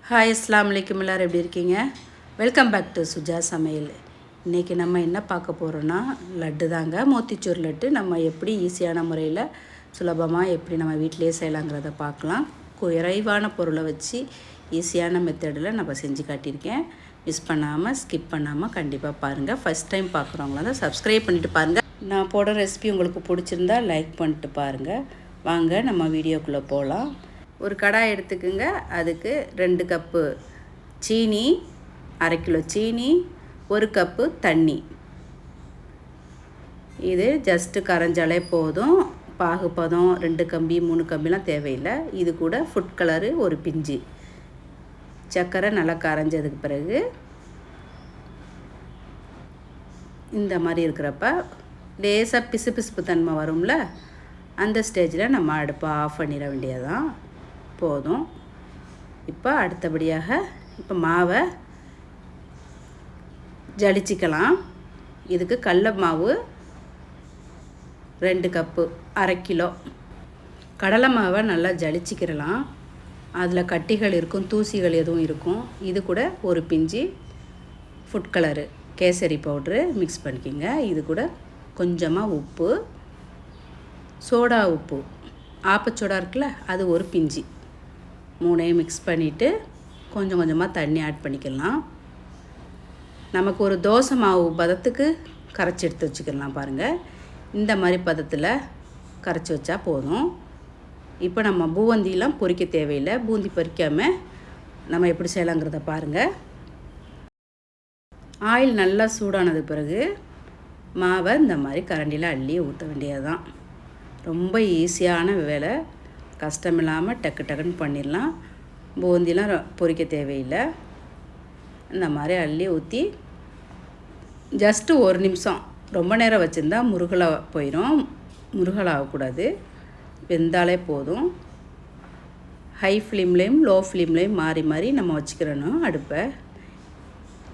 Hi அஸ்ஸலாமு அலைக்கும். எல்லோரும் எப்படி இருக்கீங்க? வெல்கம் பேக் டு சுஜா சமையல். இன்றைக்கி நம்ம என்ன பார்க்க போகிறோன்னா லட்டு தாங்க. மோத்திச்சூர் லட்டு நம்ம எப்படி ஈஸியான முறையில் சுலபமாக எப்படி நம்ம வீட்டிலே செய்யலாங்கிறத பார்க்கலாம். குறைவான பொருளை வச்சு ஈஸியான மெத்தடில் நம்ம செஞ்சு காட்டியிருக்கேன். மிஸ் பண்ணாமல் ஸ்கிப் பண்ணாமல் கண்டிப்பாக பாருங்கள். ஃபஸ்ட் டைம் பார்க்குறவங்கள தான் சப்ஸ்கிரைப் பண்ணிவிட்டு பாருங்கள். நான் போடுற ரெசிபி உங்களுக்கு பிடிச்சிருந்தா லைக் பண்ணிட்டு பாருங்கள். வாங்க நம்ம வீடியோக்குள்ளே போகலாம். ஒரு கடாய் எடுத்துக்குங்க. அதுக்கு 2 கப்பு சீனி, 1/2 கிலோ சீனி, 1 கப்பு தண்ணி. இது ஜஸ்ட்டு கரைஞ்சாலே போதும். பாகுபதம் 2 கம்பி 3 கம்பிலாம் தேவையில்லை. இது கூட ஃபுட் கலரு ஒரு பிஞ்சு. சர்க்கரை நல்லா கரைஞ்சதுக்கு பிறகு இந்த மாதிரி இருக்கிறப்ப லேசாக பிசுபிசுப்பு தன்மை வரும்ல, அந்த ஸ்டேஜில் நம்ம அடுப்பை ஆஃப் பண்ணிட வேண்டியதான் போதும். இப்போ அடுத்தபடியாக இப்போ மாவை ஜலிச்சிக்கலாம். இதுக்கு கடல மாவு 2 கப்பு, 1/2 கிலோ. கடலை மாவை நல்லா ஜலிச்சிக்கிறலாம். அதில் கட்டிகள் இருக்கும், தூசிகள் எதுவும் இருக்கும். இது கூட ஒரு பிஞ்சு food colour kesari powder mix பண்ணிக்கோங்க. இது கூட கொஞ்சமாக உப்பு, சோடா உப்பு, ஆப்பச்சோடா இருக்குல்ல, அது ஒரு பிஞ்சு. 3ஐயும் மிக்ஸ் பண்ணிவிட்டு கொஞ்சம் கொஞ்சமாக தண்ணி ஆட் பண்ணிக்கலாம். நமக்கு ஒரு தோசை மாவு பதத்துக்கு கரைச்சி எடுத்து வச்சுக்கலாம். பாருங்கள், இந்த மாதிரி பதத்தில் கரைச்சி வச்சா போதும். இப்போ நம்ம பூந்திலாம் பொரிக்க தேவையில்லை. பூந்தி பொரிக்காமல் நம்ம எப்படி செய்யலாங்கிறத பாருங்கள். ஆயில் நல்லா சூடானது பிறகு மாவை இந்த மாதிரி கரண்டியில் அள்ளி ஊற்ற வேண்டியது தான். ரொம்ப ஈஸியான வேலை, கஷ்டமில்லாமல் டக்கு டக்குன்னு பண்ணிடலாம். பூந்திலாம் பொரிக்க தேவையில்லை. இந்த மாதிரி அள்ளி ஊற்றி ஜஸ்ட்டு 1 நிமிஷம், ரொம்ப நேரம் வச்சுருந்தா முருகலாக போயிடும். முருகலாகக்கூடாது, வெந்தாலே போதும். ஹை ஃப்ளேம்லேயும் லோ ஃப்ளேம்லேயும் மாறி மாறி நம்ம வச்சுக்கிறணும். அடுப்பை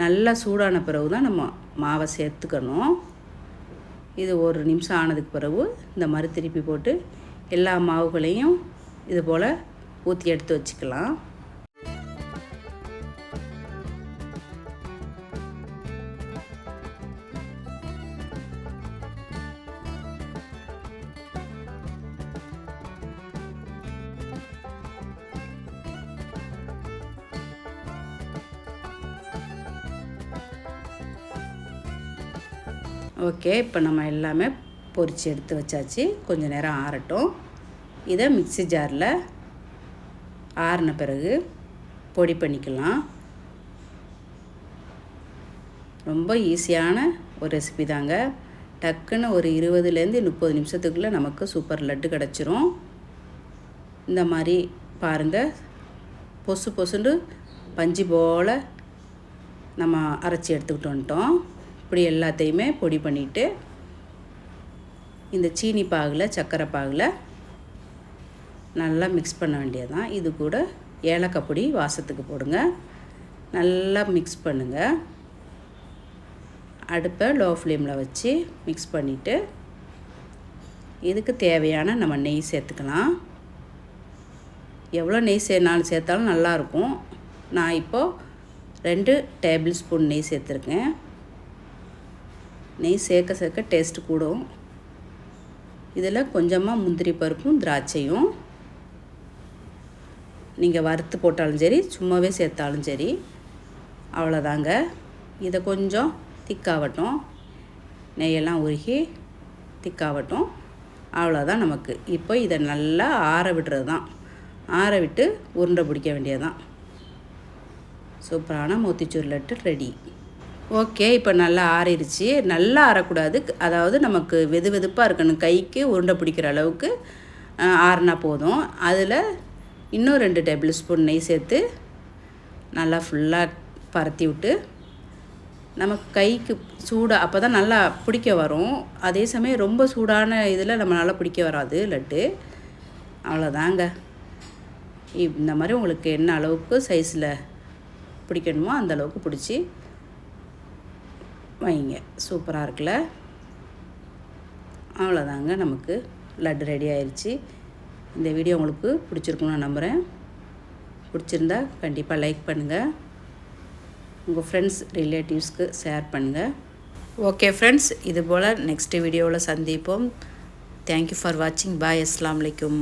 நல்லா சூடான பிறகு தான் நம்ம மாவை சேர்த்துக்கணும். இது 1 நிமிஷம் ஆனதுக்கு பிறகு இந்த மாதிரி திருப்பி போட்டு எல்லா மாவுகளையும் இது போல் ஊற்றி எடுத்து வச்சுக்கலாம். ஓகே, இப்போ நம்ம எல்லாமே பொரித்து எடுத்து வச்சாச்சு. கொஞ்சம் நேரம் ஆறட்டும். இதை மிக்ஸி ஜாரில் ஆறின பிறகு பொடி பண்ணிக்கலாம். ரொம்ப ஈஸியான ஒரு ரெசிபி தாங்க. டக்குன்னு ஒரு 20லேருந்து 30 நிமிஷத்துக்குள்ளே நமக்கு சூப்பர் லட்டு கிடச்சிரும். இந்த மாதிரி பாருங்கள், பொசு பொசுண்டு பஞ்சு போல் நம்ம அரைச்சி எடுத்துக்கிட்டு வந்துட்டோம். இப்படி எல்லாத்தையுமே பொடி பண்ணிவிட்டு இந்த சீனி பாகில், சர்க்கரை பாகில் நல்லா மிக்ஸ் பண்ண வேண்டியதுதான். இது கூட ஏலக்காய் பொடி வாசத்துக்கு போடுங்க. நல்லா மிக்ஸ் பண்ணுங்கள். அடுப்பை லோ ஃப்ளேமில் வச்சு மிக்ஸ் பண்ணிவிட்டு இதுக்கு தேவையான நம்ம நெய் சேர்த்துக்கலாம். எவ்வளோ நெய் சேர்த்தாலும் நல்லாயிருக்கும். நான் இப்போது 2 டேபிள் ஸ்பூன் நெய் சேர்த்துருக்கேன். நெய் சேர்க்க சேர்க்க டேஸ்ட்டு கூடும். இதில் கொஞ்சமாக முந்திரி பருப்பும் திராட்சையும் நீங்கள் வறுத்து போட்டாலும் சரி, சும்மாவே சேர்த்தாலும் சரி, அவ்வளோதாங்க. இதை கொஞ்சம் திக்காகட்டும், நெய்யெல்லாம் உருகி திக்காகட்டும். அவ்வளோதான் நமக்கு. இப்போ இதை நல்லா ஆற விடுறது தான். ஆற விட்டு உருண்டை பிடிக்க வேண்டியதுதான். சூப்பரான மோத்திச்சூர் லட்டு ரெடி. ஓகே, இப்போ நல்லா ஆறிடுச்சு. நல்லா ஆறக்கூடாது, அதாவது நமக்கு வெது வெதுப்பாக இருக்கணும். கைக்கு உருண்டை பிடிக்கிற அளவுக்கு ஆறினா போதும். அதில் இன்னும் 2 டேபிள் ஸ்பூன் நெய் சேர்த்து நல்லா ஃபுல்லாக பரத்தி விட்டு நமக்கு கைக்கு சூடாக அப்போ தான் நல்லா பிடிக்க வரும். அதே சமயம் ரொம்ப சூடான இதில் நம்ம நல்லா பிடிக்க வராது லட்டு. அவ்வளோதாங்க. இந்த மாதிரி உங்களுக்கு என்ன அளவுக்கு சைஸில் பிடிக்கணுமோ அந்த அளவுக்கு பிடிச்சி வைங்க. சூப்பராக இருக்குல்ல. அவ்வளோதாங்க, நமக்கு லட்டு ரெடி ஆயிடுச்சு. இந்த வீடியோ உங்களுக்கு பிடிச்சிருக்குன்னு நான் நம்புகிறேன். பிடிச்சிருந்தா கண்டிப்பாக லைக் பண்ணுங்கள், உங்கள் ஃப்ரெண்ட்ஸ் ரிலேட்டிவ்ஸ்க்கு ஷேர் பண்ணுங்கள். ஓகே ஃப்ரெண்ட்ஸ், இதுபோல் நெக்ஸ்ட் வீடியோவில் சந்திப்போம். தேங்க்யூ ஃபார் வாட்சிங். பாய். அஸ்ஸலாமு அலைக்கும்.